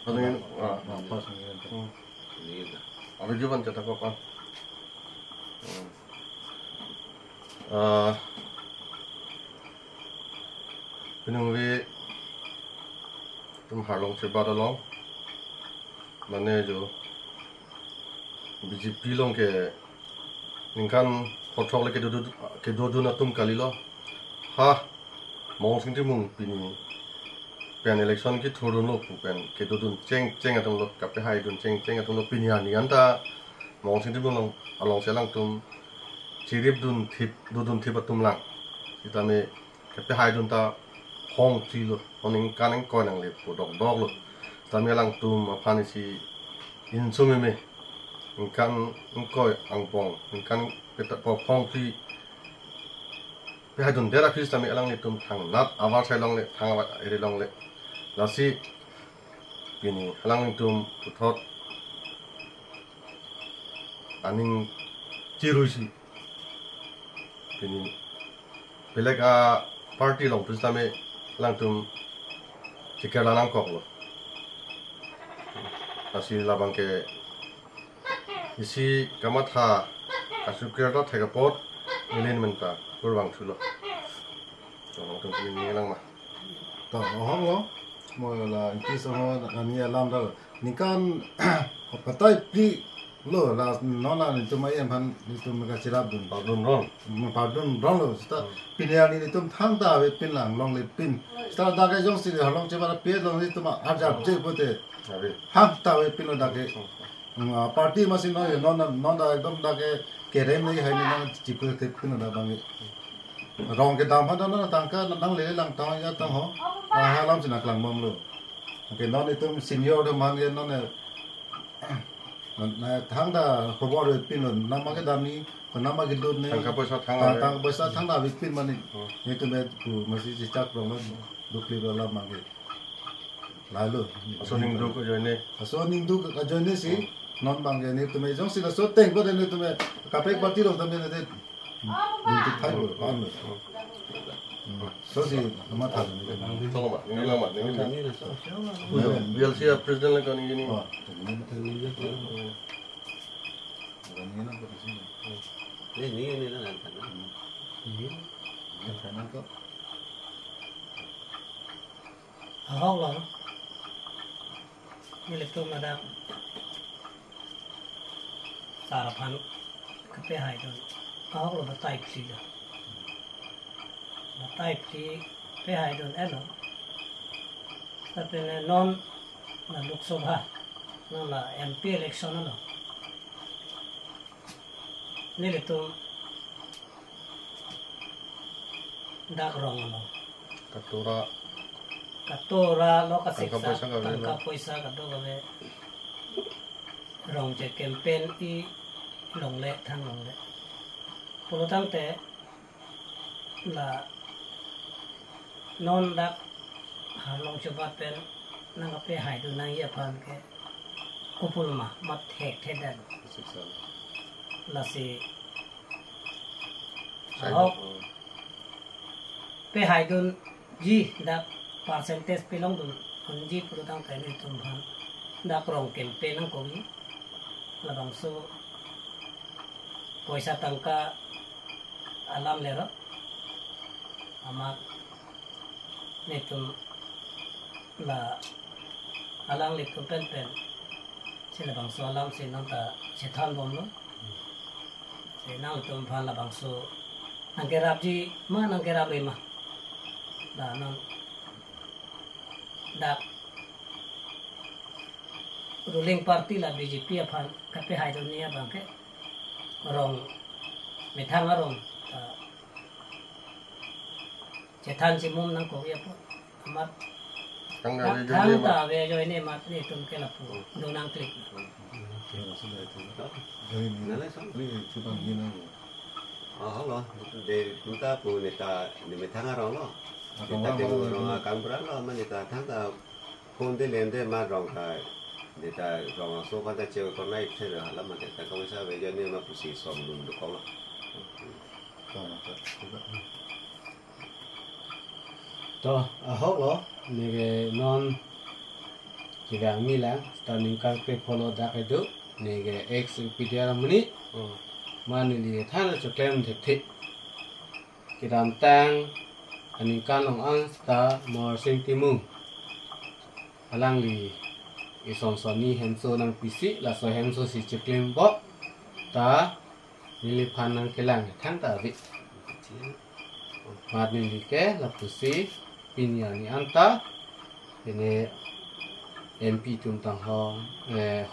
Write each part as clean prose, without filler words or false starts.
Patingin Abi juban cetak apa? Pinungwi tum harlong coba dalong mana jo BJP long ke ningkan kontrol ke dodo na tum kali lo ha mau sing timung pini pen election ki thurun lo pen ke dodun ceng atong lo kape hai dun ceng atong lo pini ani anta mau sing timung long along selang tum cirip dun thip dodun thip atum lang kita me kape hai dun ta hong chi lo oning kaneng ko nang le dog lo tami lang tum apani si insumi me ingkan ingkoi angpong ingkan peta po hong chi pe hai dun dera phis tami alang le tum thang nat awar sai long le thang awar ere long le lasi pini alang tum puthot aning chiruisi pini belega party long phis tami lang tum cikar lanang kok lo asi labang ke isi kamatha kasukir dot thega pot milin menta kurwang chulo tong tum ni lang ma ta hong lo mo la ki so ani alam da ni kan patai pi lo la no na ni tum ai pan ni tum ka sirap dun pardon ron lo sta piniani ni tum thang da ve pin lang long le pin sta da ga jong si halong che ba pe long ni tum arjap je bote ha ta ve pin lo da ke party ma sin no da ekdom da ke kerem ni hai ni na chiku ke pin da bang rong ke dam phan na tang ka nang le lang ta ya ta ho ha lam sin nak lang mom lo ke no ni tum senior do man ge no ne na thang da ko bo re pin lo na ma ke dam ni ko na ma ke do ne tang ka poisa thang da vi pin man ni ke me ku ma si chak rong lo duk li lo la ma ge la lo so ning du ko joine so ning du ka joine si non bang ge ni tume jong si la so teng ko de ni tume ka pe party lo tume ne de dun tu thai lo pan lo so si ma tha ni tong ma ni lang ma ni thang BLC president la kan ni hong lo ni le tum ada sarapan kape hai don hong lo batai psi da batai psi pe hai don elo tapi ne non na lok sabha non la MP election no ni le tum dak rong lo katora lo ka siksa tangka poisa ka do gawe rong je campaign i long le thang long le pulo tang te la non dak ha long choba pen nang pe hai du nang ya phan ke kupul ma mat thek the dan la si pe hai dun ji dak percentage pelong dun kunji purutang tani tumhan dak rong campaign ang kogi labang so poisa tangka alam lero amak netum la alang le pen sila bang so alam se nang ta sethan bom lo se nang tum phan labang so nang kerap ji ma nang kerap le ma da nang dak ruling party la BJP aphan kape hai dunia bangke rong methang arong chethan simum nang ko ya po amat thang ta ve jo ne mat ne tum ke la pu do nang klik lo de kita pu neta de methang arong lo kita de rong kampra lo ma neta thang ta phone de lende ma rong ka neta rong so pa ta cheu ko nai the la ma ta ko sa ve jo ne ma pu si som dun do ko lo to ahok lo ni ke non kira milang standing kan pe follow da ke do ni ke ex pdr mani mani li thana cho claim the the kiram tang aning kan long ang sta mor sing timung alang li ison soni henso nang pisi la so henso si chiklim bo ta nili phanang kelang thang ta vi mat ni ke la pusi pinya ni anta ini MP tum tang ho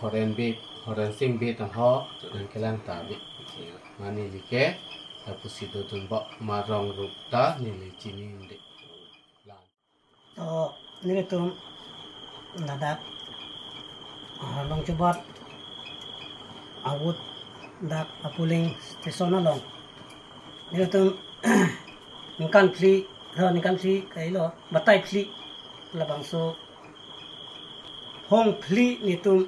horen sing be tang ho nang kelang ta vi mani li ke la pusi do tum bo ma rong rup ta nili chini de lan to nili tum nadak long coba awut dak apuling station long ni tum ningkan pli kai lo batai pli labang so hong pli ni tum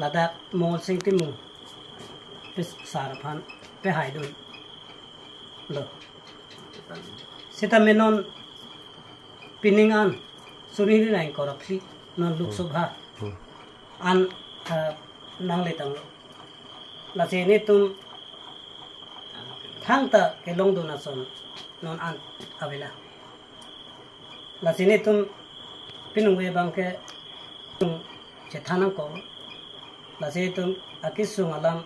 ladak mol sing timu pes sarapan pe haidun lo sita menon piningan suri ni lain korupsi non luk subha an nang le tang la se ni tum thang ta ke long do na son non an avela la se ni tum pinung we bang ke che thanang ko la se tum akisung alam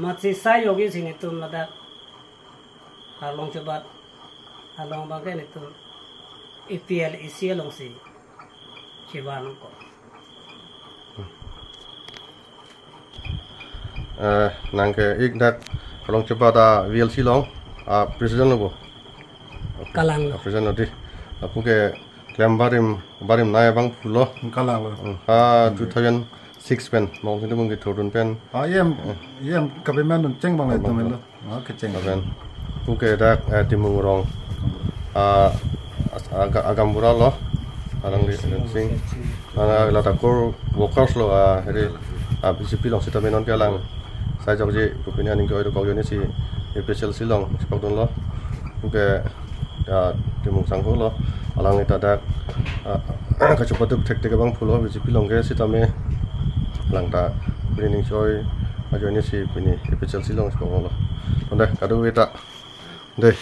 ma si sai yogi sini tum la da halong coba halong bang ke ni tum EPL isi long si ciwan ko nang ke ik dak long coba da VLC long president lo kalang president odi apu ke klem barim naya bang fulo kalang lo 2006 pen mong sing mung ke thorun pen yem kabiman nun ceng bang le tumen lo ke ceng pen pu ke dak timung rong agam bura lo alang di sing la ta kor workers lo heri BCP long sita menon ke lang sai jok ji opinion ning ko ko ni si special silong sepak don lo ke timung sang lo alang ita dak ka cepat tu tek tek bang fulo BCP long ke sita me lang ta ning choi ajo ni si pini special silong sepak lo onde kadu ita deh